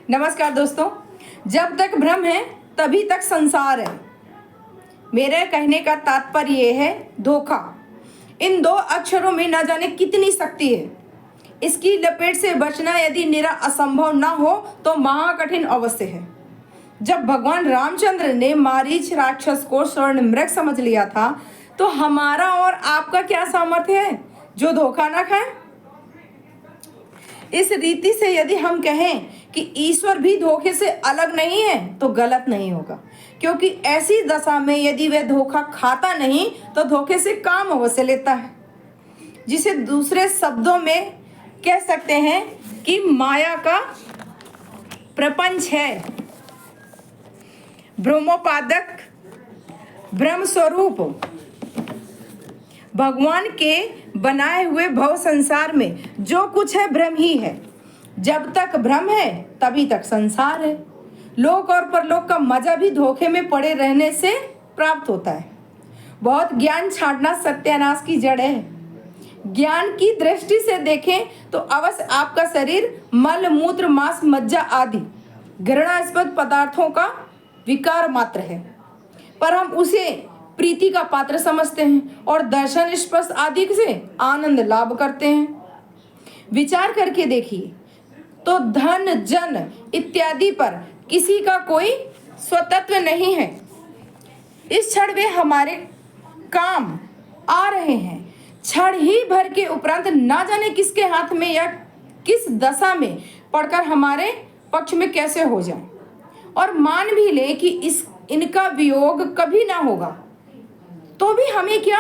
नमस्कार दोस्तों। जब तक भ्रम है तभी तक संसार है। मेरे कहने का तात्पर्य ये है, धोखा। इन दो अक्षरों में न जाने कितनी शक्ति है। इसकी लपेट से बचना यदि निरा असंभव न हो तो महाकठिन अवश्य है। जब भगवान रामचंद्र ने मारीच राक्षस को स्वर्ण मृग समझ लिया था तो हमारा और आपका क्या सामर्थ्य है जो धोखा ना खाए। इस रीति से यदि हम कहें कि ईश्वर भी धोखे से अलग नहीं है तो गलत नहीं होगा, क्योंकि ऐसी दशा में यदि वह धोखा खाता नहीं तो धोखे से काम अवश्य लेता है, जिसे दूसरे शब्दों में कह सकते हैं कि माया का प्रपंच है। ब्रह्मोपादक ब्रह्म स्वरूप भगवान के बनाए हुए भव संसार में जो कुछ है भ्रम ही है। जब तक भ्रम है तभी तक संसार है। लोक और परलोक का मजा भी धोखे में पड़े रहने से प्राप्त होता है। बहुत ज्ञान छांटना सत्यानाश की जड़ है। ज्ञान की दृष्टि से देखें तो अवश्य आपका शरीर मल मूत्र मांस मज्जा आदि घृणास्पद पदार्थों का विकार मात्र है, पर हम उसे प्रीति का पात्र समझते हैं और दर्शन स्पर्श आदि से आनंद लाभ करते हैं। विचार करके देखिए तो धन जन इत्यादि पर किसी का कोई स्वतंत्र नहीं है। इस क्षण वे हमारे काम आ रहे हैं, क्षण ही भर के उपरांत ना जाने किसके हाथ में या किस दशा में पड़कर हमारे पक्ष में कैसे हो जाए। और मान भी ले कि इनका वियोग कभी ना होगा तो भी हमें क्या,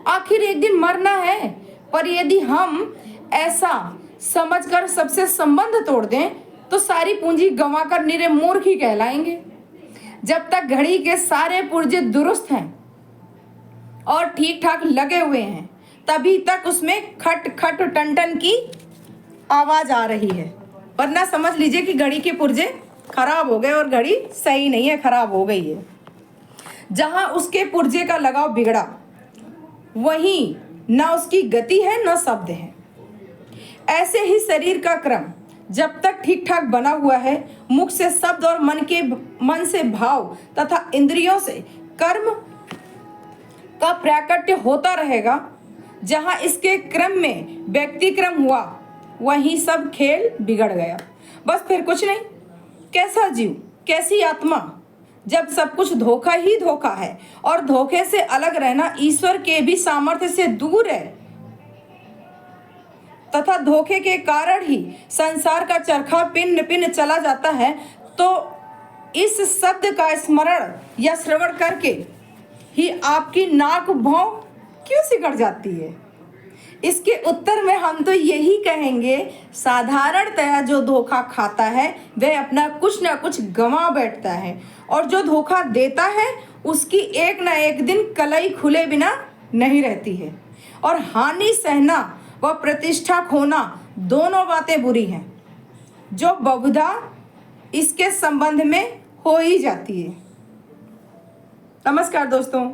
आखिर एक दिन मरना है। पर यदि हम ऐसा समझकर सबसे संबंध तोड़ दें तो सारी पूंजी गंवाकर निरे मूर्ख ही कहलाएंगे। जब तक घड़ी के सारे पुर्जे दुरुस्त हैं और ठीक ठाक लगे हुए हैं तभी तक उसमें खट खट टन टन की आवाज आ रही है, वरना समझ लीजिए कि घड़ी के पुर्जे खराब हो गए और घड़ी सही नहीं है, खराब हो गई है। जहां उसके पुर्जे का लगाव बिगड़ा वहीं न उसकी गति है न शब्द है। ऐसे ही शरीर का क्रम जब तक ठीक ठाक बना हुआ है, मुख से शब्द और मन से भाव तथा इंद्रियों से कर्म का प्राकट्य होता रहेगा। जहां इसके क्रम में व्यक्ति क्रम हुआ वहीं सब खेल बिगड़ गया। बस फिर कुछ नहीं। कैसा जीव, कैसी आत्मा, जब सब कुछ धोखा ही धोखा है और धोखे से अलग रहना ईश्वर के भी सामर्थ्य से दूर है तथा धोखे के कारण ही संसार का चरखा पिन पिन चला जाता है, तो इस शब्द का स्मरण या श्रवण करके ही आपकी नाक भौं क्यों सिकड़ जाती है। इसके उत्तर में हम तो यही कहेंगे, साधारणतया जो धोखा खाता है वह अपना कुछ ना कुछ गंवा बैठता है और जो धोखा देता है उसकी एक ना एक दिन कलाई खुले बिना नहीं रहती है। और हानि सहना व प्रतिष्ठा खोना दोनों बातें बुरी हैं जो बहुधा इसके संबंध में हो ही जाती है। नमस्कार दोस्तों।